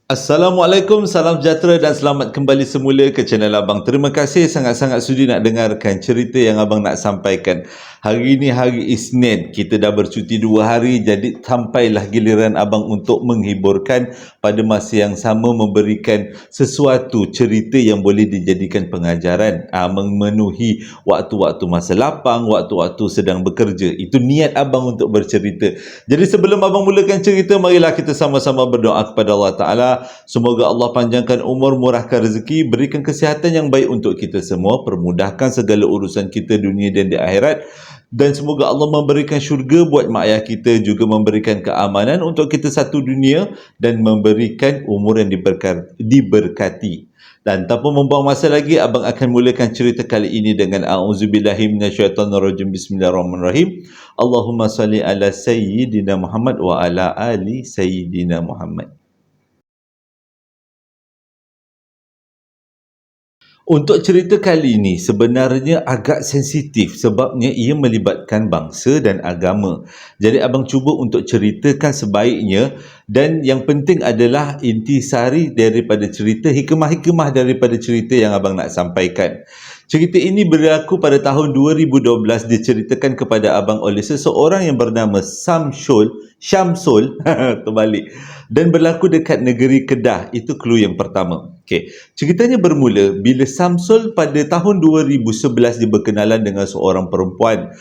Assalamualaikum, salam sejahtera dan selamat kembali semula ke channel Abang. Terima kasih sangat-sangat sudi nak dengarkan cerita yang Abang nak sampaikan. Hari ini hari Isnin, kita dah bercuti 2 hari, jadi sampailah giliran Abang untuk menghiburkan pada masa yang sama memberikan sesuatu cerita yang boleh dijadikan pengajaran, memenuhi waktu-waktu masa lapang, waktu-waktu sedang bekerja. Itu niat Abang untuk bercerita. Jadi sebelum Abang mulakan cerita, marilah kita sama-sama berdoa kepada Allah Ta'ala. Semoga Allah panjangkan umur, murahkan rezeki, berikan kesihatan yang baik untuk kita semua, permudahkan segala urusan kita dunia dan di akhirat, dan semoga Allah memberikan syurga buat mak ayah kita, juga memberikan keamanan untuk kita satu dunia dan memberikan umur yang diberkati. Dan tanpa membuang masa lagi, Abang akan mulakan cerita kali ini dengan A'udzubillahi minasyaitonirrajim. Bismillahirrahmanirrahim. Allahumma salli ala Sayyidina Muhammad wa ala ali Sayyidina Muhammad. Untuk cerita kali ini sebenarnya agak sensitif sebabnya ia melibatkan bangsa dan agama. Jadi abang cuba untuk ceritakan sebaiknya, dan yang penting adalah intisari daripada cerita, hikmah-hikmah daripada cerita yang abang nak sampaikan. Cerita ini berlaku pada tahun 2012, diceritakan kepada abang oleh seseorang yang bernama Syamsul terbalik, dan berlaku dekat negeri Kedah. Itu clue yang pertama. Okey, ceritanya bermula bila Samsul pada tahun 2011 dia berkenalan dengan seorang perempuan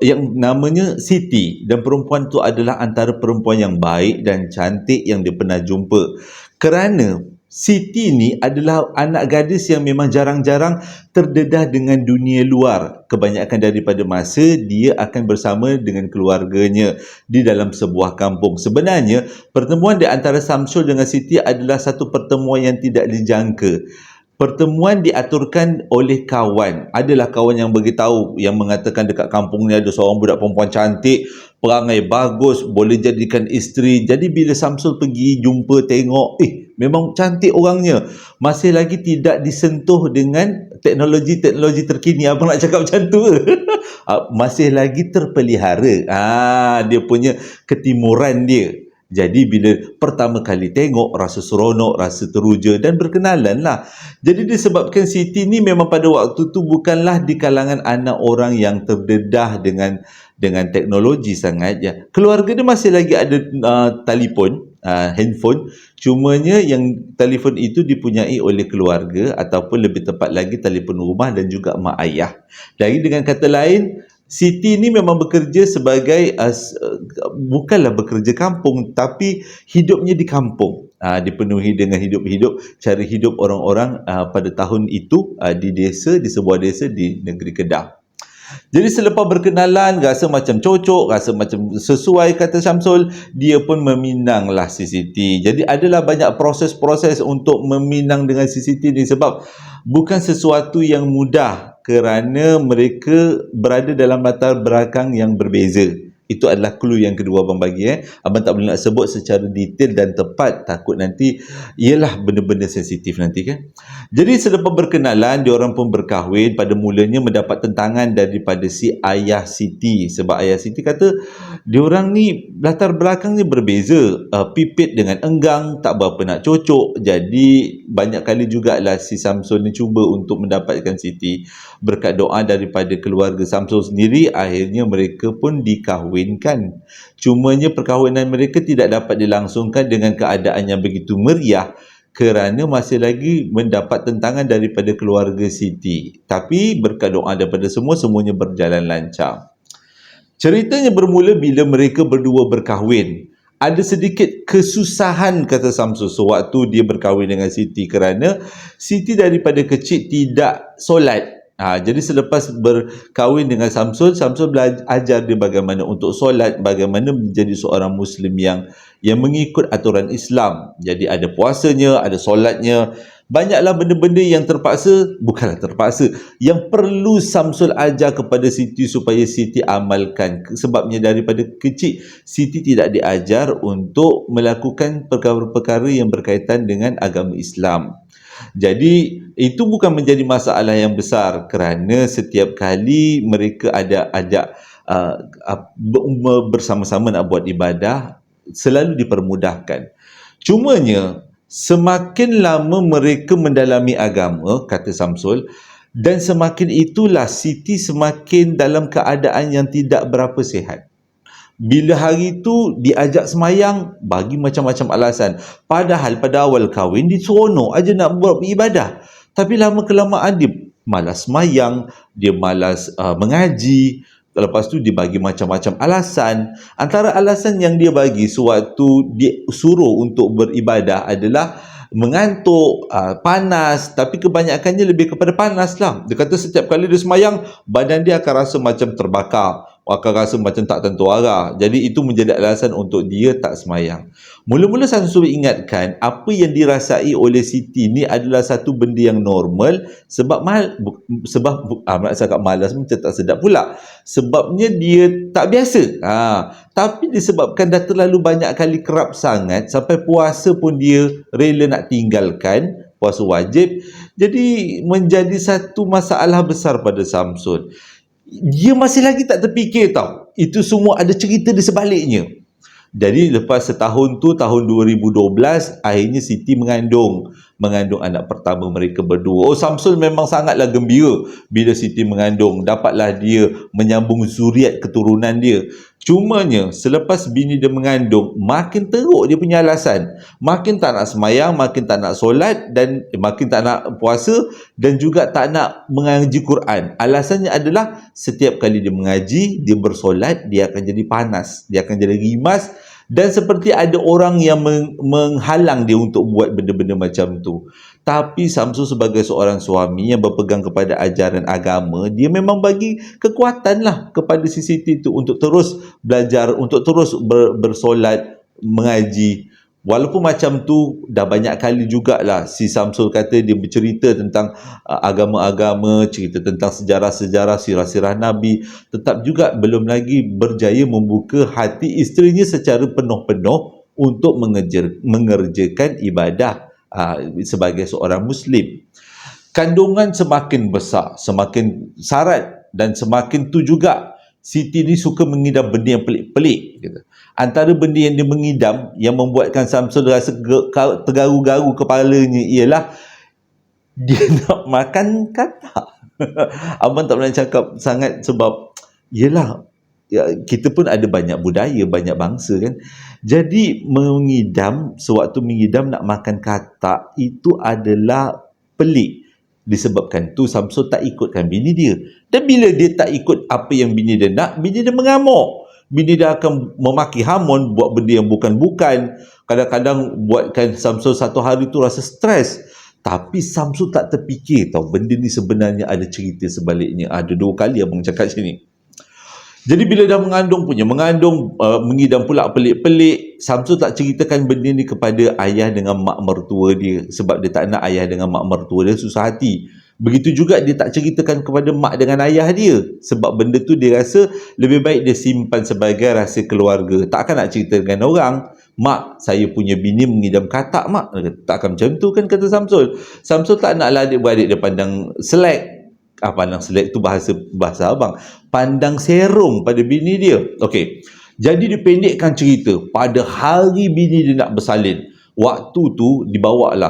yang namanya Siti, dan perempuan tu adalah antara perempuan yang baik dan cantik yang dia pernah jumpa. Kerana Siti ni adalah anak gadis yang memang jarang-jarang terdedah dengan dunia luar. Kebanyakan daripada masa dia akan bersama dengan keluarganya di dalam sebuah kampung. Sebenarnya pertemuan di antara Samsul dengan Siti adalah satu pertemuan yang tidak dijangka. Pertemuan diaturkan oleh kawan. Adalah kawan yang beritahu, yang mengatakan dekat kampung ni ada seorang budak perempuan cantik, perangai bagus, boleh jadikan isteri. Jadi bila Samsul pergi jumpa, tengok, memang cantik orangnya. Masih lagi tidak disentuh dengan teknologi terkini. Abang nak cakap macam tu ke? Masih lagi terpelihara. Dia punya ketimuran dia. Jadi bila pertama kali tengok, rasa seronok, rasa teruja dan berkenalan lah. Jadi disebabkan Siti ni memang pada waktu tu bukanlah di kalangan anak orang yang terdedah dengan teknologi sangat. Ya. Keluarga dia masih lagi ada telefon, handphone. Cumanya yang telefon itu dipunyai oleh keluarga, ataupun lebih tepat lagi telefon rumah dan juga mak ayah. Jadi dengan kata lain, Siti ni memang bekerja sebagai bukanlah bekerja kampung, tapi hidupnya di kampung. Dipenuhi dengan hidup cara hidup orang-orang pada tahun itu di desa, di sebuah desa di negeri Kedah. Jadi selepas berkenalan, rasa macam cocok, rasa macam sesuai, kata Syamsul, dia pun meminanglah si Siti. Jadi adalah banyak proses-proses untuk meminang dengan si Siti ni, sebab bukan sesuatu yang mudah kerana mereka berada dalam latar belakang yang berbeza. Itu adalah clue yang kedua abang bagi. Abang tak boleh nak sebut secara detail dan tepat, takut nanti ialah benda-benda sensitif nanti kan. Jadi selepas berkenalan, diorang pun berkahwin. Pada mulanya mendapat tentangan daripada si ayah Siti, sebab ayah Siti kata diorang ni latar belakangnya berbeza, pipit dengan enggang, tak berapa nak cocok. Jadi banyak kali jugalah si Samsul ni cuba untuk mendapatkan Siti. Berkat doa daripada keluarga Samsul sendiri, akhirnya mereka pun dikahwinkan. Cumanya perkahwinan mereka tidak dapat dilangsungkan dengan keadaan yang begitu meriah kerana masih lagi mendapat tentangan daripada keluarga Siti. Tapi berkat doa daripada semuanya berjalan lancar. Ceritanya bermula bila mereka berdua berkahwin. Ada sedikit kesusahan, kata Samsul, sewaktu dia berkahwin dengan Siti, kerana Siti daripada kecil tidak solat. Jadi selepas berkahwin dengan Samsul belajar dia bagaimana untuk solat, bagaimana menjadi seorang Muslim yang mengikut aturan Islam. Jadi ada puasanya, ada solatnya. Banyaklah benda-benda yang bukanlah terpaksa, yang perlu Samsul ajar kepada Siti supaya Siti amalkan. Sebabnya daripada kecil Siti tidak diajar untuk melakukan perkara-perkara yang berkaitan dengan agama Islam. Jadi itu bukan menjadi masalah yang besar, kerana setiap kali mereka ada ajak bersama-sama nak buat ibadah, selalu dipermudahkan. Cumanya Semakin lama mereka mendalami agama, kata Samsul, dan semakin itulah Siti semakin dalam keadaan yang tidak berapa sihat. Bila hari tu diajak semayang, bagi macam-macam alasan. Padahal pada awal kahwin, dia seronok aja nak buat ibadah. Tapi lama kelamaan dia malas semayang, dia malas mengaji. Lepas tu dia bagi macam-macam alasan. Antara alasan yang dia bagi sewaktu dia suruh untuk beribadah adalah mengantuk, panas, tapi kebanyakannya lebih kepada panas lah. Dia kata setiap kali dia semayang, badan dia akan rasa macam terbakar, akan rasa macam tak tentu arah. Jadi itu menjadi alasan untuk dia tak semayang. Mula-mula Samsul ingatkan apa yang dirasai oleh Siti ni adalah satu benda yang normal, sebab nak cakap malas macam tak sedap pula. Sebabnya dia tak biasa. Tapi disebabkan dah terlalu banyak kali kerap sangat, sampai puasa pun dia rela nak tinggalkan, puasa wajib. Jadi menjadi satu masalah besar pada Samsul. Dia masih lagi tak terfikir tau, itu semua ada cerita di sebaliknya. Jadi lepas setahun tu, tahun 2012, akhirnya Siti mengandung anak pertama mereka berdua. Samsul memang sangatlah gembira bila Siti mengandung, dapatlah dia menyambung zuriat keturunan dia. Cumanya selepas bini dia mengandung, makin teruk dia punya alasan. Makin tak nak semayang, makin tak nak solat, dan makin tak nak puasa, dan juga tak nak mengaji Quran. Alasannya adalah setiap kali dia mengaji, dia bersolat, dia akan jadi panas, dia akan jadi rimas, dan seperti ada orang yang menghalang dia untuk buat benda-benda macam tu. Tapi Samsul sebagai seorang suami yang berpegang kepada ajaran agama, dia memang bagi kekuatan lah kepada si Siti tu untuk terus belajar, untuk terus bersolat, mengaji. Walaupun macam tu, dah banyak kali jugalah si Samsul kata dia bercerita tentang agama-agama, cerita tentang sejarah-sejarah, sirah-sirah Nabi, tetap juga belum lagi berjaya membuka hati isterinya secara penuh-penuh untuk mengerjakan ibadah sebagai seorang Muslim. Kandungan semakin besar, semakin sarat, dan semakin tu juga Siti ni suka mengidam benda yang pelik-pelik gitu. Antara benda yang dia mengidam yang membuatkan Samsul rasa tergaru-garu kepalanya ialah dia nak makan katak. Abang tak pernah cakap sangat sebab yelah, kita pun ada banyak budaya, banyak bangsa kan. Jadi sewaktu mengidam nak makan katak itu adalah pelik. Disebabkan tu Samsul tak ikutkan bini dia. Dan bila dia tak ikut apa yang bini dia nak, bini dia mengamuk. Bini dia akan memaki hamun, buat benda yang bukan-bukan. Kadang-kadang buatkan Samsul satu hari tu rasa stres. Tapi Samsul tak terfikir tau, benda ni sebenarnya ada cerita sebaliknya. Ada 2 kali abang cakap sini. Jadi bila dah mengidam pula pelik-pelik, Samsul tak ceritakan benda ni kepada ayah dengan mak mertua dia, sebab dia tak nak ayah dengan mak mertua dia susah hati. Begitu juga dia tak ceritakan kepada mak dengan ayah dia, sebab benda tu dia rasa lebih baik dia simpan sebagai rahsia keluarga. Takkan nak cerita dengan orang, mak, saya punya bini mengidam katak mak. Takkan macam tu kan, kata Samsul. Samsul tak naklah adik-beradik dia pandang selek. Pandang selek tu bahasa abang, pandang serong pada bini dia. Okey, jadi dipendekkan cerita, pada hari bini dia nak bersalin, waktu tu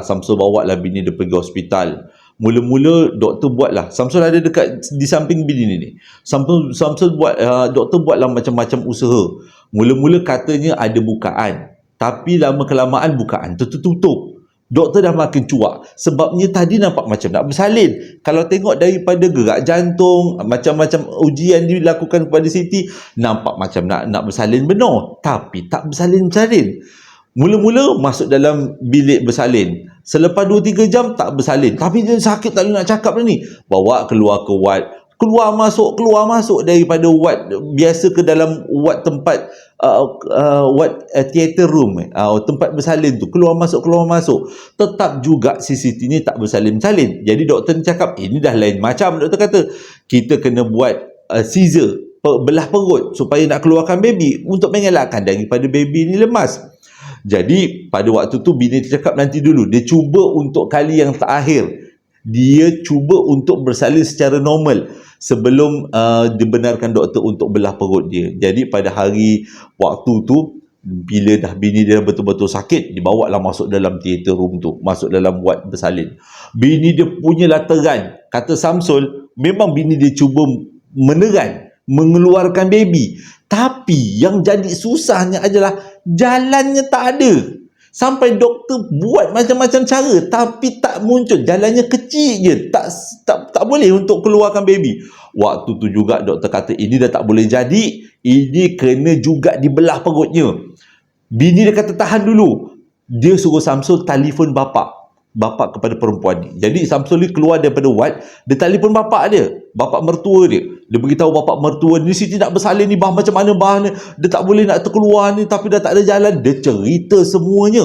Samsul bawalah bini dia pergi hospital. Mula-mula doktor buatlah, Samsul ada dekat di samping bini ni. Samsul buat, doktor buatlah macam-macam usaha. Mula-mula katanya ada bukaan, tapi lama kelamaan bukaan tertutup. Doktor dah makin cuak, sebabnya tadi nampak macam nak bersalin. Kalau tengok daripada gerak jantung, macam-macam ujian dilakukan kepada Siti, nampak macam nak bersalin benar, tapi tak bersalin-bersalin. Mula-mula masuk dalam bilik bersalin, selepas 2-3 jam tak bersalin, tapi dia sakit tak boleh nak cakap ni. Bawa keluar ke ward, keluar masuk daripada ward biasa ke dalam ward tempat theater room, tempat bersalin tu, keluar masuk, tetap juga Siti ni tak bersalin-salin. Jadi doktor ni cakap, ini dah lain macam. Doktor kata kita kena buat caesar, belah perut supaya nak keluarkan baby, untuk mengelakkan daripada baby ni lemas. Jadi pada waktu tu bini dia cakap nanti dulu, dia cuba untuk kali yang terakhir, dia cuba untuk bersalin secara normal sebelum dibenarkan doktor untuk belah perut dia. Jadi pada hari waktu tu Bila dah bini dia betul-betul sakit, dibawalah masuk dalam theater room tu, masuk dalam ward bersalin. Bini dia punya teran. Kata Samsul, memang bini dia cuba meneran, mengeluarkan baby. Tapi yang jadi susahnya adalah jalannya tak ada. Sampai doktor buat macam-macam cara tapi tak muncul. Jalannya kecil je. Tak boleh untuk keluarkan baby. Waktu tu juga doktor kata ini dah tak boleh jadi. Ini kena juga dibelah perutnya. Bini dia kata tahan dulu. Dia suruh Samsul telefon bapa kepada perempuan ni. Jadi Samsul ni keluar daripada ward, dia telefon bapa dia, bapa mertua dia. Dia beritahu bapa mertua ni, Siti nak bersalin ni bah, macam mana bah ni, dia tak boleh nak terkeluar ni tapi dah tak ada jalan. Dia cerita semuanya.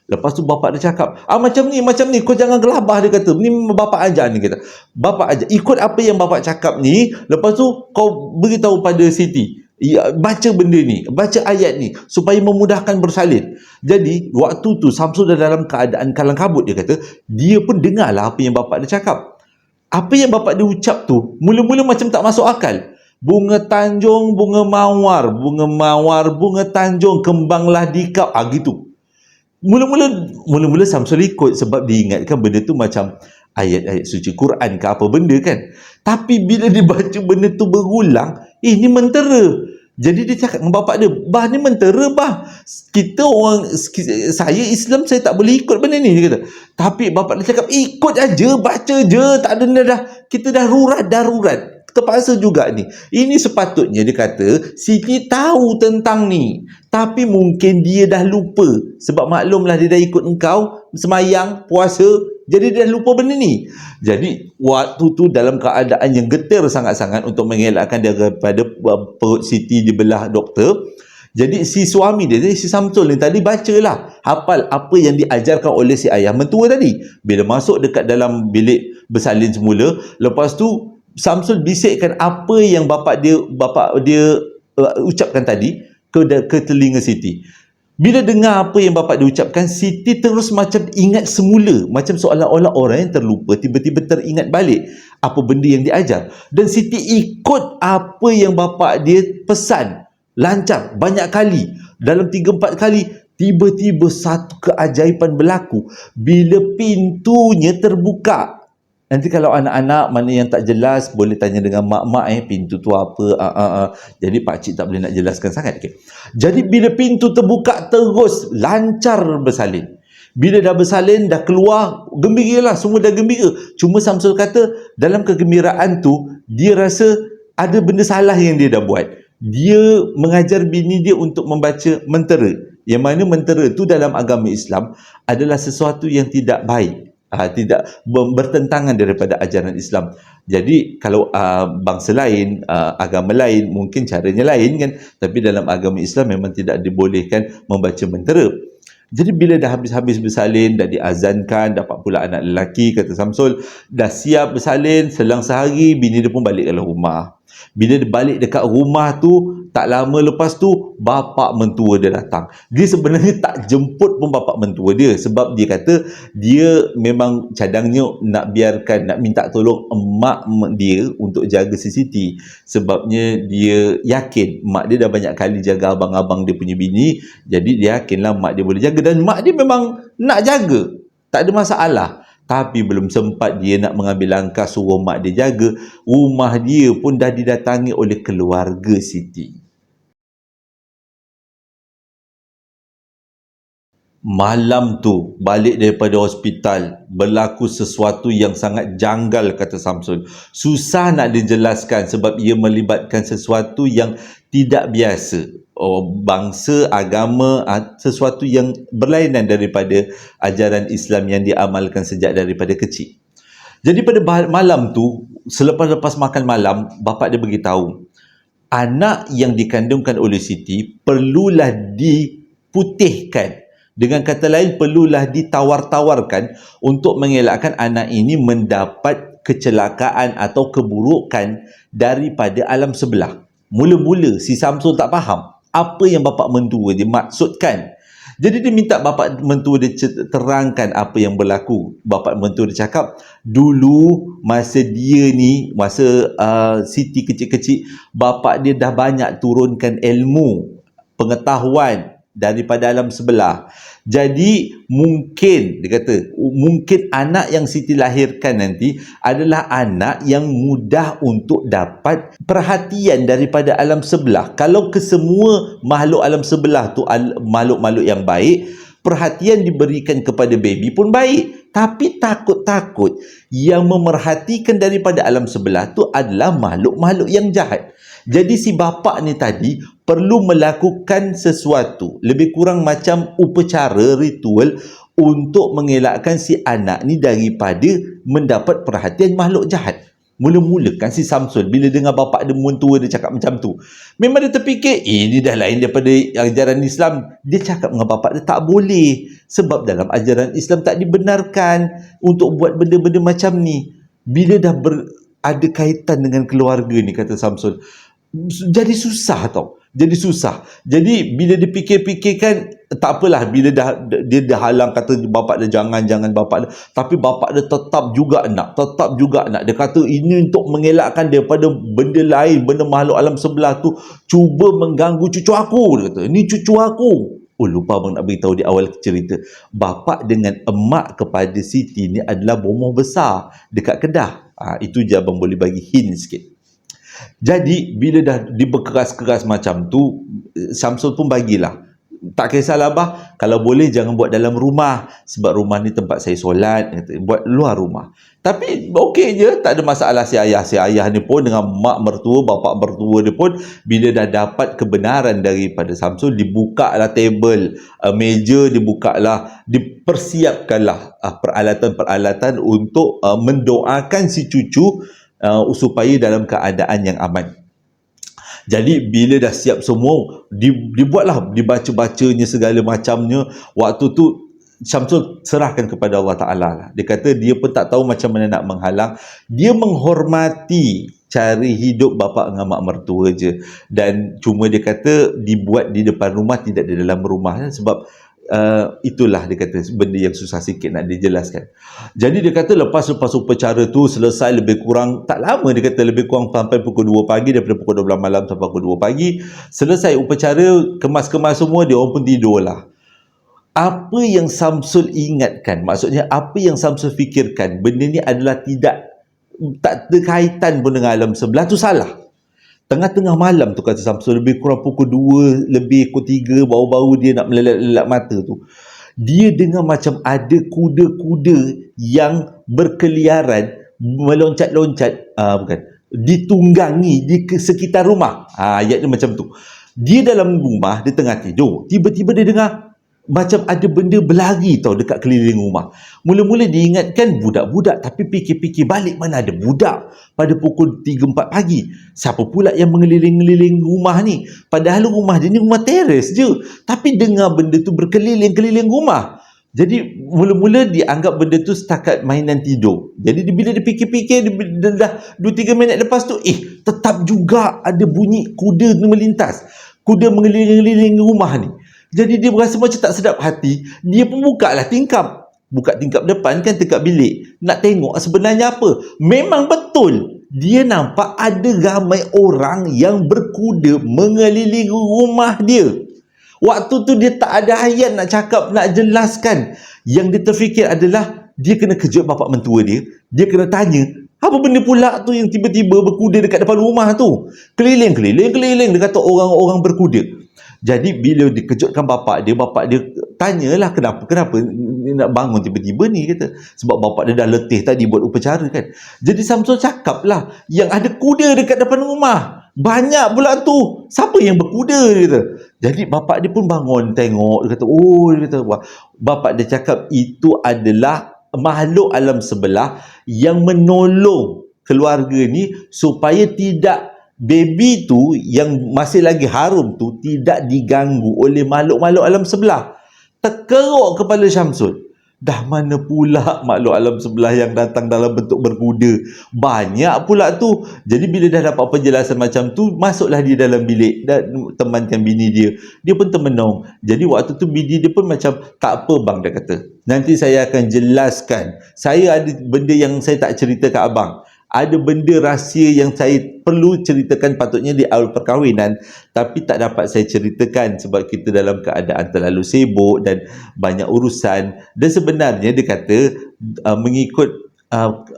Lepas tu bapa dia cakap, macam ni, kau jangan gelabah, dia kata. Ni bapa ajar ni, kata. Bapa ajar, ikut apa yang bapa cakap ni, lepas tu kau beritahu pada Siti. Ya, baca benda ni, baca ayat ni supaya memudahkan bersalin. Jadi waktu tu Samsul dah dalam keadaan kalang kabut. Dia kata dia pun dengarlah apa yang bapak dia cakap. Apa yang bapak dia ucap tu mula-mula macam tak masuk akal. Bunga tanjung, bunga mawar, bunga mawar, bunga tanjung, kembanglah dikau, gitu. Mula-mula Samsul ikut sebab dia ingatkan benda tu macam ayat-ayat suci Quran ke apa benda kan. Tapi bila dia baca benda tu berulang, ini mentera. Jadi dia cakap dengan bapak dia, bah ni mentera bah. Saya Islam, saya tak boleh ikut benda ni, dia kata. Tapi bapak dia cakap, ikut aja, baca je, tak ada dah. Kita dah darurat. Terpaksa juga ni. Ini sepatutnya dia kata, Siti tahu tentang ni. Tapi mungkin dia dah lupa. Sebab maklumlah dia dah ikut engkau, semayang, puasa, jadi dia dah lupa benda ni. Jadi waktu tu dalam keadaan yang getir sangat-sangat untuk mengelakkan dia daripada perut Siti dibelah doktor. Jadi si suami dia, si Samsul ni tadi bacalah, hafal apa yang diajarkan oleh si ayah mentua tadi. Bila masuk dekat dalam bilik bersalin semula, lepas tu Samsul bisikkan apa yang bapak dia ucapkan tadi ke telinga Siti. Bila dengar apa yang bapak dia ucapkan, Siti terus macam ingat semula. Macam seolah-olah orang yang terlupa tiba-tiba teringat balik apa benda yang diajar. Dan Siti ikut apa yang bapak dia pesan. Lancar, banyak kali. Dalam 3-4 kali, tiba-tiba satu keajaiban berlaku. Bila pintunya terbuka. Nanti kalau anak-anak mana yang tak jelas, boleh tanya dengan mak-mak pintu tu apa. Jadi pakcik tak boleh nak jelaskan sangat. Okay. Jadi bila pintu terbuka, terus lancar bersalin. Bila dah bersalin, dah keluar, gembiralah, semua dah gembira. Cuma Samsul kata, dalam kegembiraan tu, dia rasa ada benda salah yang dia dah buat. Dia mengajar bini dia untuk membaca mentera. Yang mana mentera tu dalam agama Islam adalah sesuatu yang tidak baik. Tidak bertentangan daripada ajaran Islam. Jadi kalau bangsa lain, agama lain, mungkin caranya lain kan. Tapi dalam agama Islam memang tidak dibolehkan membaca mentera. Jadi bila dah habis-habis bersalin, dah diazankan, dapat pula anak lelaki, kata Samsul, dah siap bersalin, selang sehari bini dia pun balik ke rumah. Bila dia balik dekat rumah tu, tak lama lepas tu bapa mentua dia datang. Dia sebenarnya tak jemput pun bapa mentua dia, sebab dia kata dia memang cadangnya nak minta tolong emak dia untuk jaga si Siti. Sebabnya dia yakin mak dia dah banyak kali jaga abang-abang dia punya bini, jadi dia yakinlah mak dia boleh jaga, dan mak dia memang nak jaga, tak ada masalah. Tapi belum sempat dia nak mengambil langkah suruh mak dia jaga, rumah dia pun dah didatangi oleh keluarga Siti. Malam tu balik daripada hospital, berlaku sesuatu yang sangat janggal, kata Samsul. Susah nak dijelaskan sebab ia melibatkan sesuatu yang tidak biasa. Bangsa, agama, sesuatu yang berlainan daripada ajaran Islam yang diamalkan sejak daripada kecil. Jadi pada malam tu, selepas makan malam, bapak dia beritahu, anak yang dikandungkan oleh Siti perlulah diputihkan. Dengan kata lain, perlulah ditawar-tawarkan untuk mengelakkan anak ini mendapat kecelakaan atau keburukan daripada alam sebelah. Mula-mula si Samsul tak faham apa yang bapak mentua dia maksudkan. Jadi dia minta bapak mentua dia terangkan apa yang berlaku. Bapak mentua dia cakap, dulu masa Siti kecil-kecil, bapak dia dah banyak turunkan ilmu, pengetahuan daripada alam sebelah. Jadi mungkin, dia kata, mungkin anak yang Siti lahirkan nanti adalah anak yang mudah untuk dapat perhatian daripada alam sebelah. Kalau kesemua makhluk alam sebelah tu makhluk-makhluk yang baik, perhatian diberikan kepada baby pun baik. Tapi takut-takut yang memerhatikan daripada alam sebelah tu adalah makhluk-makhluk yang jahat. Jadi si bapa ni tadi perlu melakukan sesuatu, lebih kurang macam upacara ritual untuk mengelakkan si anak ni daripada mendapat perhatian makhluk jahat. Mula-mula kan si Samsul bila dengar bapa dia mentua dia cakap macam tu, memang dia terfikir ini dah lain daripada ajaran Islam. Dia cakap dengan bapa dia tak boleh, sebab dalam ajaran Islam tak dibenarkan untuk buat benda-benda macam ni. Bila dah ada kaitan dengan keluarga ni, kata Samsul, jadi susah tau. Jadi susah. Jadi bila dipikir-fikirkan, tak apalah, bila dia dah halang, kata bapak dia jangan bapak dia, tapi bapak dia tetap juga nak. Dia kata ini untuk mengelakkan daripada benda lain, benda makhluk alam sebelah tu cuba mengganggu cucu aku. Dia kata ini cucu aku. Oh, lupa abang nak beritahu di awal cerita, bapak dengan emak kepada Siti ni adalah bomoh besar dekat Kedah. Itu je abang boleh bagi hint sikit. Jadi bila dah diberkeras-keras macam tu, Syamsul pun bagilah, tak kisahlah abah, kalau boleh jangan buat dalam rumah, sebab rumah ni tempat saya solat, buat luar rumah. Tapi okey je, tak ada masalah. Si ayah ni pun dengan mak mertua, bapak mertua dia pun, bila dah dapat kebenaran daripada Syamsul, dibukalah table, meja dibukalah, dipersiapkanlah peralatan-peralatan untuk mendoakan si cucu supaya dalam keadaan yang aman. Jadi bila dah siap semua, dibuatlah, dibaca-bacanya segala macamnya. Waktu tu Syamsul serahkan kepada Allah Ta'ala lah. Dia kata dia pun tak tahu macam mana nak menghalang. Dia menghormati cari hidup bapa dengan mak mertua je. Dan cuma dia kata dibuat di depan rumah, tidak di dalam rumah. Sebab itulah dia kata benda yang susah sikit nak dijelaskan. Jadi dia kata lepas upacara tu selesai, lebih kurang tak lama, dia kata lebih kurang sampai pukul 2 pagi, daripada pukul 12 malam sampai pukul 2 pagi. Selesai upacara, kemas-kemas semua, dia orang pun tidur lah. Apa yang Syamsul ingatkan, maksudnya apa yang Syamsul fikirkan, benda ni adalah tak ada kaitan pun dengan alam sebelah tu, salah. Tengah-tengah malam tu, kata Syamsul, lebih kurang pukul 2, lebih pukul 3, baru-baru dia nak melelak-lelak mata tu, dia dengar macam ada kuda-kuda yang berkeliaran, meloncat-loncat, ditunggangi di sekitar rumah. Ayat dia macam tu. Dia dalam rumah, dia tengah tidur, tiba-tiba dia dengar macam ada benda berlari tau dekat keliling rumah. Mula-mula diingatkan budak-budak, tapi fikir-fikir balik, mana ada budak pada pukul 3-4 pagi. Siapa pula yang mengeliling-ngeliling rumah ni? Padahal rumah dia ni rumah teres je, tapi dengar benda tu berkeliling-keliling rumah. Jadi mula-mula dianggap benda tu setakat mainan tidur. Jadi bila dia fikir-fikir, dah 2-3 minit lepas tu, tetap juga ada bunyi kuda melintas, kuda mengeliling-ngeliling rumah ni. Jadi dia berasa macam tak sedap hati. Dia pun buka tingkap depan kan, dekat bilik, nak tengok sebenarnya apa. Memang betul, dia nampak ada ramai orang yang berkuda mengelilingi rumah dia. Waktu tu dia tak ada ayat nak cakap, nak jelaskan. Yang dia terfikir adalah dia kena kejut bapak mentua dia. Dia kena tanya, apa benda pula tu yang tiba-tiba berkuda dekat depan rumah tu? Keliling. Dia kata orang-orang berkuda. Jadi bila dikejutkan bapak dia tanyalah kenapa nak bangun tiba-tiba ni, kata. Sebab bapak dia dah letih tadi buat upacara kan. Jadi Syamsul cakap lah, yang ada kuda dekat depan rumah. Banyak pula tu. Siapa yang berkuda, dia kata. Jadi bapak dia pun bangun tengok, dia kata, wah. Bapak dia cakap itu adalah makhluk alam sebelah yang menolong keluarga ni supaya tidak, baby tu yang masih lagi harum tu tidak diganggu oleh makhluk-makhluk alam sebelah. Terkeruk kepala Syamsul. Dah mana pula makhluk alam sebelah yang datang dalam bentuk berkuda? Banyak pula tu. Jadi bila dah dapat penjelasan macam tu, masuklah dia dalam bilik dan temankan bini dia. Dia pun termenung. Jadi waktu tu bini dia pun macam, tak apa bang, dia kata, nanti saya akan jelaskan. Saya ada benda yang saya tak cerita kat abang. ada benda rahsia yang saya perlu ceritakan patutnya di awal perkahwinan, tapi tak dapat saya ceritakan sebab kita dalam keadaan terlalu sibuk dan banyak urusan. Dan sebenarnya dia kata mengikut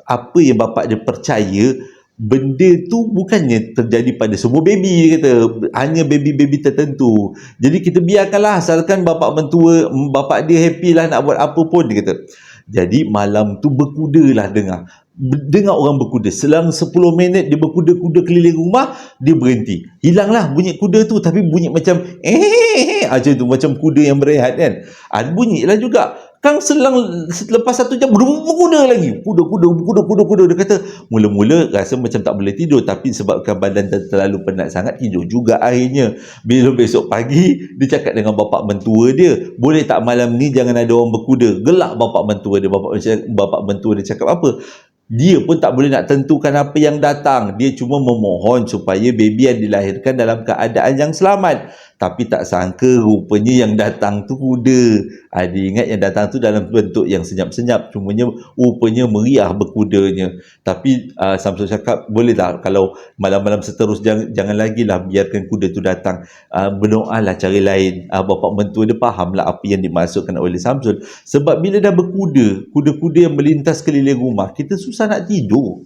apa yang bapa dia percaya, benda tu bukannya terjadi pada semua baby, dia kata hanya baby-baby tertentu. Jadi kita biarkanlah, asalkan bapa mentua, bapa dia happy lah nak buat apa pun, dia kata. Jadi malam tu berkudalah, dengar orang berkuda. Selang 10 minit dia berkuda-kuda keliling rumah, dia berhenti. Hilanglah bunyi kuda tu, tapi bunyi macam macam tu, macam kuda yang berehat kan. Bunyilah juga. Kang selang selepas 1 jam berkuda lagi. Kuda. Dia kata mula-mula rasa macam tak boleh tidur, tapi sebabkan badan terlalu penat sangat, tidur juga akhirnya. Bila besok pagi dia cakap dengan bapa mentua dia, boleh tak malam ni jangan ada orang berkuda. Gelak bapa mentua dia. Bapa mentua dia cakap apa? Dia pun tak boleh nak tentukan apa yang datang. Dia cuma memohon supaya baby yang dilahirkan dalam keadaan yang selamat. Tapi tak sangka rupanya yang datang tu kuda. Dia ingat yang datang tu dalam bentuk yang senyap-senyap. Cumanya rupanya meriah berkudanya. Tapi Samsul cakap, boleh tak kalau malam-malam seterusnya jangan lagi lah biarkan kuda tu datang. Berdoalah cari lain. Bapa mentua dia fahamlah apa yang dimaksudkan oleh Samsul. Sebab bila dah berkuda, kuda-kuda yang melintas keliling rumah, kita susah nak tidur.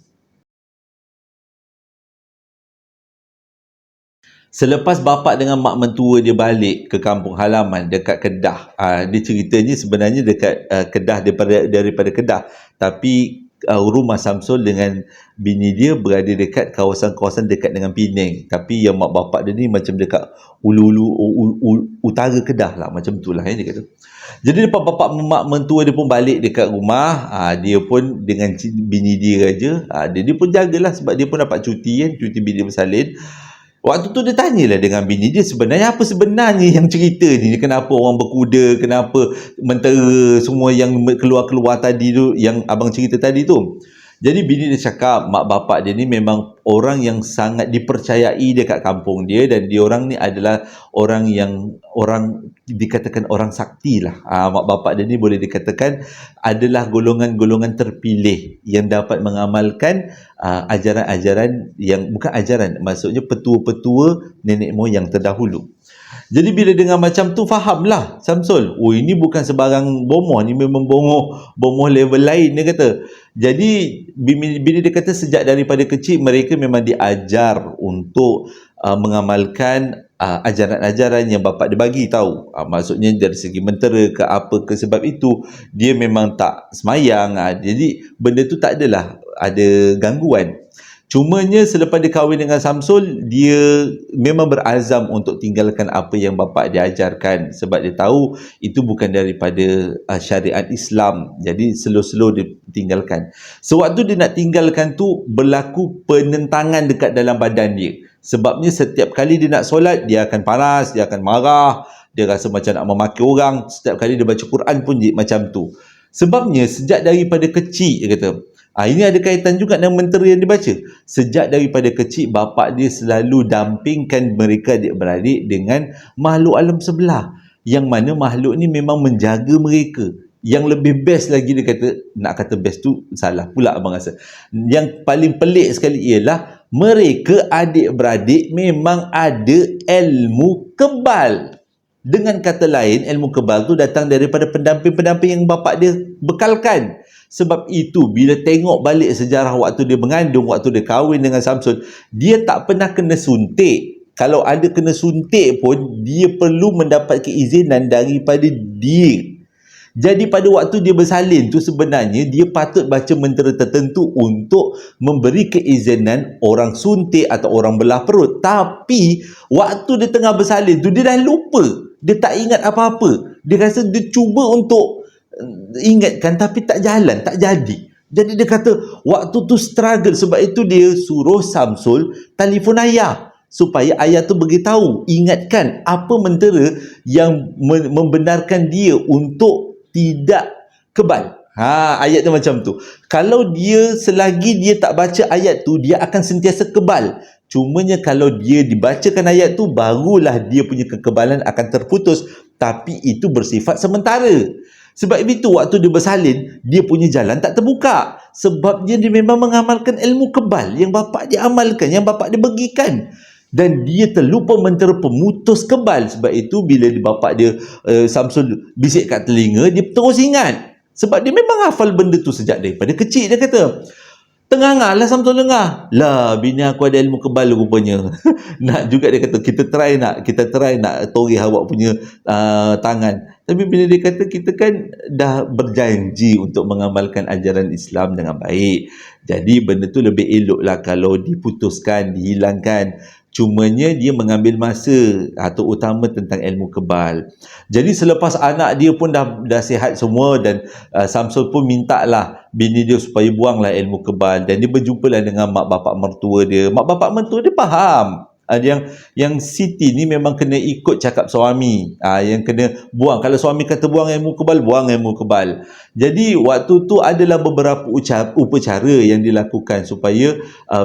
Selepas bapa dengan mak mentua dia balik ke kampung halaman dekat Kedah, dia ceritanya sebenarnya dekat Kedah, daripada Kedah, tapi rumah Samsul dengan bini dia berada dekat kawasan-kawasan dekat dengan Penang, tapi yang mak bapak dia ni macam dekat utara Kedah lah, macam tu lah dia kata. Jadi lepas bapak mak mentua dia pun balik dekat rumah, dia pun dengan bini dia aja, dia pun jagalah sebab dia pun dapat cuti kan, cuti bini bersalin. Waktu tu dia tanyalah dengan bini dia, sebenarnya apa sebenarnya yang cerita ni, kenapa orang berkuda, kenapa mentera semua yang keluar-keluar tadi tu, yang abang cerita tadi tu. Jadi bini dia cakap mak bapak dia ni memang orang yang sangat dipercayai dekat kampung dia, dan dia orang ni adalah orang dikatakan orang sakti lah. Mak bapak dia ni boleh dikatakan adalah golongan-golongan terpilih yang dapat mengamalkan ajaran-ajaran yang bukan ajaran, maksudnya petua-petua nenek moyang terdahulu. Jadi bila dengar macam tu, fahamlah Samsul, ini bukan sebarang bomoh, ni memang bomoh level lain, dia kata. Jadi bila dia kata sejak daripada kecil mereka memang diajar untuk mengamalkan ajaran-ajaran yang bapa dia bagi tahu. Maksudnya dari segi mentera ke apa ke, sebab itu dia memang tak semayang. Jadi benda tu tak adalah ada gangguan. Cumanya selepas dia kahwin dengan Samsul, dia memang berazam untuk tinggalkan apa yang bapa dia ajarkan, sebab dia tahu itu bukan daripada syariat Islam. Jadi slow-slow dia tinggalkan. Sewaktu dia nak tinggalkan tu, berlaku penentangan dekat dalam badan dia. Sebabnya setiap kali dia nak solat, dia akan panas, dia akan marah, dia rasa macam nak memaki orang. Setiap kali dia baca Quran pun macam tu. Sebabnya sejak daripada kecil, dia kata, ini ada kaitan juga dengan mentera yang dibaca. Sejak daripada kecil, bapa dia selalu dampingkan mereka adik-beradik dengan makhluk alam sebelah. Yang mana makhluk ni memang menjaga mereka. Yang lebih best lagi, dia kata, nak kata best tu salah pula abang rasa. Yang paling pelik sekali ialah mereka adik-beradik memang ada ilmu kebal. Dengan kata lain, ilmu kebal tu datang daripada pendamping-pendamping yang bapa dia bekalkan. Sebab itu bila tengok balik sejarah waktu dia mengandung, waktu dia kahwin dengan Samsul, dia tak pernah kena suntik. Kalau ada kena suntik pun, dia perlu mendapat keizinan daripada dia. Jadi pada waktu dia bersalin tu, sebenarnya dia patut baca mentera tertentu untuk memberi keizinan orang suntik atau orang belah perut. Tapi waktu dia tengah bersalin tu, dia dah lupa. Dia tak ingat apa-apa. Dia rasa dia cuba untuk ingatkan tapi tak jalan, tak jadi. Jadi dia kata waktu tu struggle. Sebab itu dia suruh Samsul telefon ayah, supaya ayah tu beritahu, ingatkan apa mentera yang membenarkan dia untuk tidak kebal. Ayat tu macam tu. Kalau dia selagi dia tak baca ayat tu, dia akan sentiasa kebal. Cumanya kalau dia dibacakan ayat tu, barulah dia punya kekebalan akan terputus. Tapi itu bersifat sementara. Sebab itu waktu dia bersalin, dia punya jalan tak terbuka. Sebab dia memang mengamalkan ilmu kebal yang bapak dia amalkan, yang bapak dia bagikan. Dan dia terlupa mentera pemutus kebal. Sebab itu bila bapak dia Samsul bisik kat telinga, dia terus ingat. Sebab dia memang hafal benda tu sejak daripada kecil. Dia kata, tengah lah Samsul dengar. Lah, bini aku ada ilmu kebal rupanya. Nak juga dia kata, kita try nak toreh awak punya tangan. Tapi bila dia kata, kita kan dah berjanji untuk mengamalkan ajaran Islam dengan baik. Jadi benda tu lebih elok lah kalau diputuskan, dihilangkan. Cumanya dia mengambil masa terutama tentang ilmu kebal. Jadi selepas anak dia pun dah sihat semua dan Samsul pun minta lah bini dia supaya buanglah ilmu kebal, dan dia berjumpalah dengan mak bapak mertua dia. Mak bapak mertua dia faham yang Siti ni memang kena ikut cakap suami, yang kena buang. Kalau suami kata buang ilmu kebal, buang ilmu kebal. Jadi waktu tu adalah beberapa upacara yang dilakukan supaya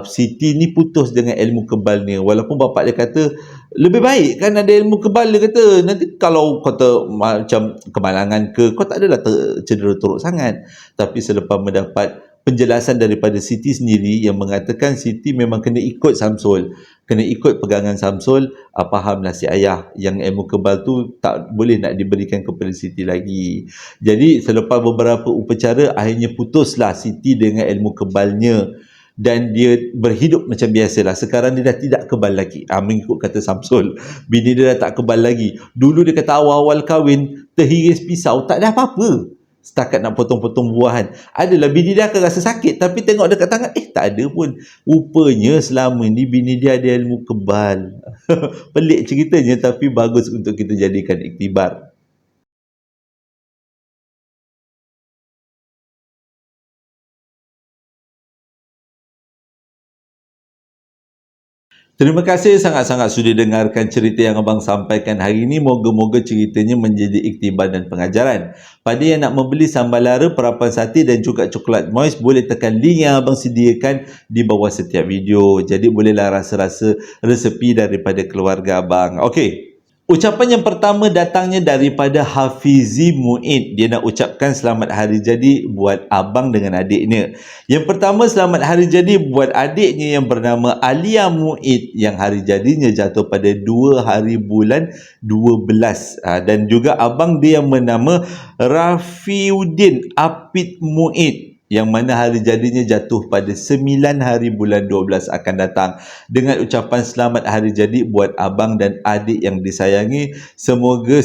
Siti ni putus dengan ilmu kebal ni. Walaupun bapak dia kata lebih baik kan ada ilmu kebal, dia kata nanti kalau kata macam kemalangan ke, kau tak adalah cedera teruk sangat. Tapi selepas mendapat penjelasan daripada Siti sendiri yang mengatakan Siti memang kena ikut Samsul, kena ikut pegangan Samsul, fahamlah si ayah yang ilmu kebal tu tak boleh nak diberikan kepada Siti lagi. Jadi selepas beberapa upacara, akhirnya putuslah Siti dengan ilmu kebalnya dan dia berhidup macam biasalah. Sekarang dia dah tidak kebal lagi. Mengikut kata Samsul, bini dia dah tak kebal lagi. Dulu dia kata awal-awal kahwin terhiris pisau tak ada apa-apa, setakat nak potong-potong buahan. Adalah bini dia akan rasa sakit, tapi tengok dekat tangan, tak ada pun. Rupanya selama ni bini dia ada ilmu kebal. Pelik ceritanya, tapi bagus untuk kita jadikan iktibar. Terima kasih sangat-sangat sudah dengarkan cerita yang abang sampaikan hari ini. Moga-moga ceritanya menjadi iktibar dan pengajaran. Pada yang nak membeli sambal lara, perapan sate dan juga coklat moist, boleh tekan link yang abang sediakan di bawah setiap video. Jadi bolehlah rasa-rasa resepi daripada keluarga abang. Okey. Ucapan yang pertama datangnya daripada Hafizi Mu'id. Dia nak ucapkan selamat hari jadi buat abang dengan adiknya. Yang pertama, selamat hari jadi buat adiknya yang bernama Alia Mu'id, yang hari jadinya jatuh pada 2 hari bulan 12. Dan juga abang dia yang bernama Rafiuddin Apid Mu'id, yang mana hari jadinya jatuh pada 9 hari bulan 12 akan datang. Dengan ucapan selamat hari jadi buat abang dan adik yang disayangi. Semoga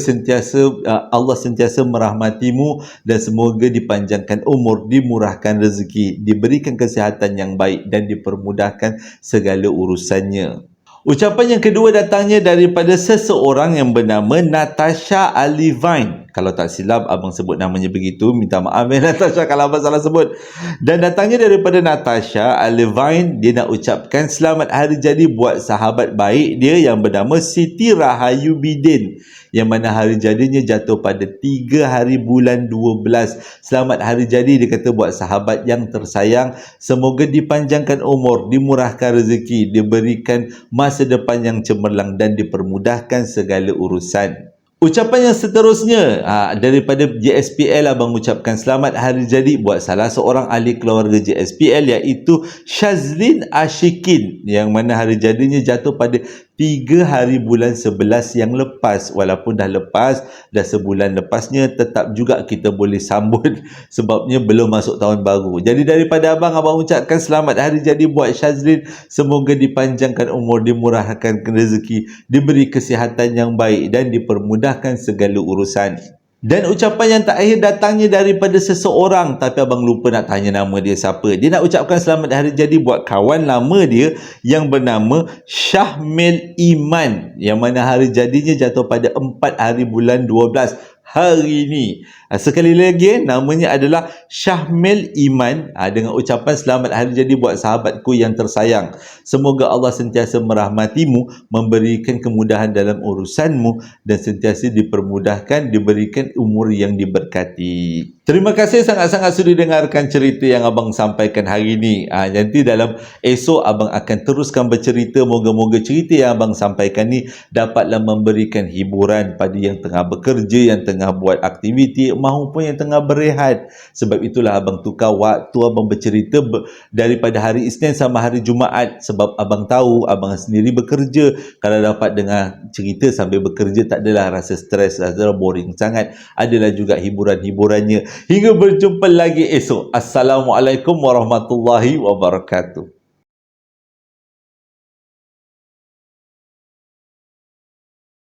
Allah sentiasa merahmatimu dan semoga dipanjangkan umur, dimurahkan rezeki, diberikan kesihatan yang baik dan dipermudahkan segala urusannya. Ucapan yang kedua datangnya daripada seseorang yang bernama Natasha Alivine. Kalau tak silap abang sebut namanya begitu, minta maaf Natasha kalau abang salah sebut. Dan datangnya daripada Natasha Alivine. Dia nak ucapkan selamat hari jadi buat sahabat baik dia yang bernama Siti Rahayu Bidin, yang mana hari jadinya jatuh pada 3 hari bulan 12. Selamat hari jadi, dia kata, buat sahabat yang tersayang. Semoga dipanjangkan umur, dimurahkan rezeki, diberikan masa depan yang cemerlang dan dipermudahkan segala urusan. Ucapan yang seterusnya daripada JSPL, abang ucapkan selamat hari jadi buat salah seorang ahli keluarga JSPL, iaitu Shazlin Ashikin, yang mana hari jadinya jatuh pada 3 hari bulan 11 yang lepas. Walaupun dah lepas, dah sebulan lepasnya, tetap juga kita boleh sambut sebabnya belum masuk tahun baru. Jadi daripada abang ucapkan selamat hari jadi buat Shazlin. Semoga dipanjangkan umur, dimurahkan rezeki, diberi kesihatan yang baik dan dipermudahkan segala urusan. Dan ucapan yang terakhir datangnya daripada seseorang, tapi abang lupa nak tanya nama dia siapa. Dia nak ucapkan selamat hari jadi buat kawan lama dia yang bernama Syahmil Iman, yang mana hari jadinya jatuh pada 4 hari bulan 12 hari ini. Sekali lagi, namanya adalah Syahmil Iman, dengan ucapan selamat hari jadi buat sahabatku yang tersayang. Semoga Allah sentiasa merahmatimu, memberikan kemudahan dalam urusanmu dan sentiasa dipermudahkan, diberikan umur yang diberkati. Terima kasih sangat-sangat sudah dengarkan cerita yang abang sampaikan hari ini. Nanti dalam esok abang akan teruskan bercerita. Moga-moga cerita yang abang sampaikan ni dapatlah memberikan hiburan pada yang tengah bekerja, yang tengah tengah buat aktiviti maupun yang tengah berehat. Sebab itulah abang tukar waktu abang bercerita daripada hari Isnin sampai hari Jumaat, sebab abang tahu abang sendiri bekerja. Kalau dapat dengar cerita sambil bekerja, tak adalah rasa stres, rasa boring sangat. Adalah juga hiburan-hiburannya. Hingga berjumpa lagi esok. Assalamualaikum warahmatullahi wabarakatuh.